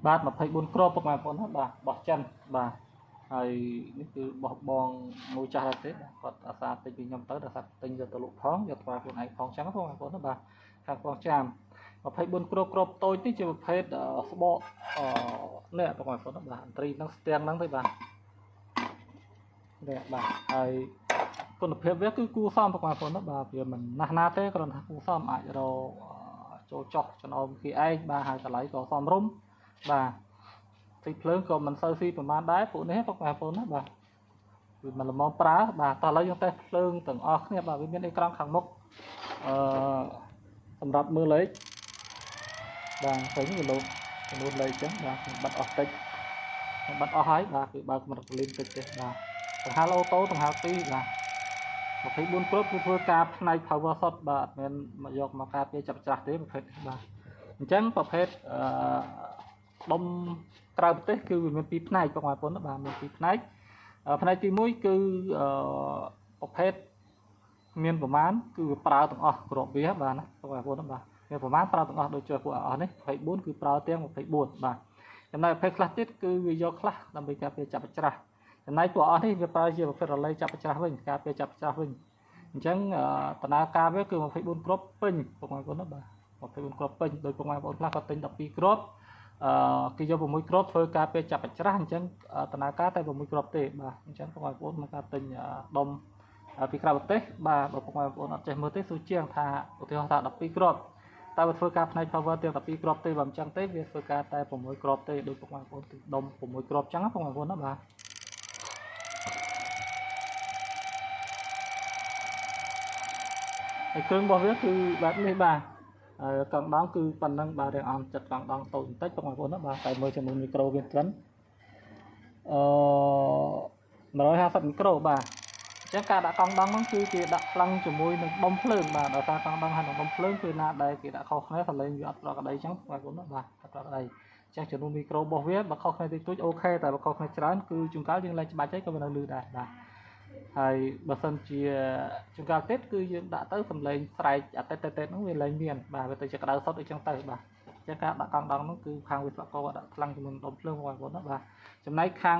បាទ24គ្រាប់ពុកម៉ែបងប្អូនបាទបោះចិនបាទហើយនេះគឺបោះបងមួយចាស់ដែរទេគាត់អាសាទិញពីខ្ញុំទៅដល់សាទិញយកទៅលក់ផងយកទៅខ្លួនឯងផងចឹងបងប្អូនបាទខាងបងចាម24គ្រាប់តូចនេះជាប្រភេទស្បកនេះបងប្អូនបាទអន្ត្រីហ្នឹងស្ទាំងហ្នឹងទេបាទនេះបាទហើយគុណភាពវាគឺគួរសមបងប្អូនបាទវាមិនណាស់ណាទេគ្រាន់តែគួរសមអាចរកចូលចោះចំណោមគេឯងបាទហើយតម្លៃក៏សមរម្យបាទទីភ្លើងក៏មិនសូវស៊ីប្រហែលដែរពួកនេះបងប្អូនណាបាទវាមិនល្មមប្រើបាទតោះឥឡូវយើងតេស្តភ្លើងទាំងអស់គ្នាបាទវាមានអេក្រង់ខាងមុខសម្រាប់មើលលេខបាទឃើញវាលោតចំនួនលេខចឹងបាទបាត់អស់តិចបាត់អស់ហើយបាទគឺបើកម្រិតលីនតិចទេបាទដង្ហើមអូតូដង្ហើម2បាទ24គ្រាប់គឺធ្វើការផ្នែក power shot បាទអត់មានយកមកការពារចាប់ច្រាស់ទេប្រភេទនេះបាទអញ្ចឹងប្រភេទដុំក្រៅប្រទេសគឺវាមាន2ផ្នែកបងប្អូនបាទមាន2ផ្នែកផ្នែកទី1គឺប្រភេទមានប្រមាណគឺវាប្រើទាំងអស់គ្រាប់វាបាទណាបងប្អូនបាទមានប្រមាណប្រើទាំងអស់ដូចជាពួកអស់នេះ24គឺប្រើទាំង24បាទចំណែកប្រភេទខ្លះទៀតគឺវាយកខ្លះដើម្បីការពារចាប់ច្រាស់ចំណែកពួកអស់នេះវាប្រើជាប្រភេទរល័យចាប់ច្រាស់វិញការពារចាប់ច្រាស់វិញអញ្ចឹងដំណើរការវាគឺ24គ្រាប់ពេញបងប្អូនបាទ24គ្រាប់ពេញដោយបងប្អូនខ្លះក៏ទិញ12គ្រាប់គេយក6គ្រាប់ធ្វើការពារចាប់ច្រាស់អញ្ចឹងដំណើរការតែ6គ្រាប់ទេបាទអញ្ចឹងបងប្អូនមកការទិញដុំពីក្រៅប្រទេសបាទបើបងប្អូនអត់ចេះមើលទេសួរជាងថាឧទាហរណ៍ថា12គ្រាប់តែវាធ្វើការផ្នែក power ទាំង12គ្រាប់ទេបើមិនចឹងទេវាធ្វើការតែ6គ្រាប់ទេដោយបងប្អូនគឺដុំ6គ្រាប់ចឹងណាបងប្អូនណាបាទហើយគ្រឿងរបស់វាគឺបែបនេះបាទកង់ដងគឺប៉ុណ្ណឹងបាទរៀងអមចិត្តកង់ដងតូចបន្តិចបងប្អូនណាបាទតែមើលចំនួនមីក្រូវាក្លិន150មីក្រូបាទអញ្ចឹងការដាក់កង់ដងហ្នឹងគឺគេដាក់ផ្លឹងជាមួយនឹងដុំភ្លើងបាទដោយសារកង់ដងហើយនឹងដុំភ្លើងគឺណាដែលគេដាក់ខុសគ្នាសលេងវាអត់ប្រក្រតីអញ្ចឹងបងប្អូនណាបាទអត់ប្រក្រតីអញ្ចឹងចំនួនមីក្រូរបស់វាបើខុសគ្នាតិចតួចអូខេតែបើខុសគ្នាច្រើនគឺជួនកាលយើងលេងច្បាច់ហើយក៏វានៅលឺដែរបាទហើយបើសិនជាជួនកាលទៀតគឺយើងដាក់ទៅសំឡេងស្រែកអាតិតហ្នឹងវាលែងមានបាទវាទៅជាក្តៅសុទ្ធអញ្ចឹងទៅបាទអញ្ចឹងការដាក់កង់ដងហ្នឹងគឺខាងវិស្វករដាក់ខ្លាំងជាមួយដុំភ្លើងបងប្អូនណាបាទចំណែកខាង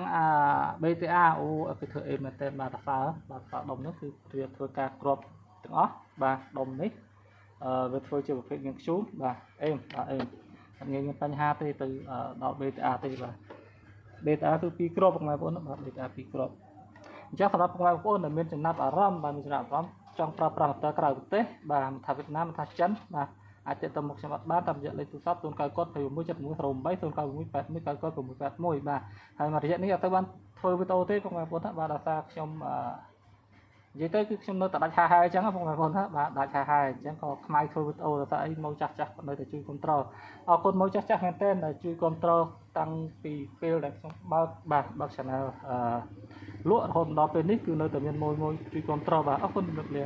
BTA អូគេធ្វើអេមែនតើបាទតសើបាទតដុំនោះគឺវាធ្វើការគ្របទាំងអស់បាទដុំនេះវាធ្វើជាប្រភេទងៀងខ្ជូមបាទអេមបាទអេមអត់ងាយមានបញ្ហាទេទៅដល់ BTA ទេបាទ BTA គឺ2គ្រាប់បងប្អូនណាបាទ BTA 2គ្រាប់អញ្ចឹងសម្រាប់បងប្អូនដែលមានចំណាប់អារម្មណ៍បាទមានចំណាប់អារម្មណ៍ចង់ប្រើប្រាស់ម៉ូទ័រក្រៅប្រទេសបាទមិនថាវៀតណាមមិនថាចិនបាទអាចទាក់ទងមកខ្ញុំអត់បានតាមរយៈលេខទូរស័ព្ទ0 9 6 7 1 0 8 0 9 6 8 1 9 6 8 1បាទហើយមករយៈនេះអត់ទៅបានធ្វើវីដេអូទេបងប្អូនណាបាទដោយសារខ្ញុំនិយាយទៅគឺខ្ញុំនៅតែដាច់ហាយអញ្ចឹងបងប្អូនណាបាទដាច់ហាយអញ្ចឹងក៏ខ្មៅធ្វើវីដេអូដោយសារអីមកចាស់នៅតែជួយគ្រប់គ្រងអរគុណមកចាស់មែនទែនដែលជួយគ្រប់គ្រងតាំងពីពេលដែលខ្ញុំបើក channel លក់រហូតដល់ពេលនេះគឺនៅតែមានមួយជួយគ្រប់គ្រងបាទអរគុណជំរាបលា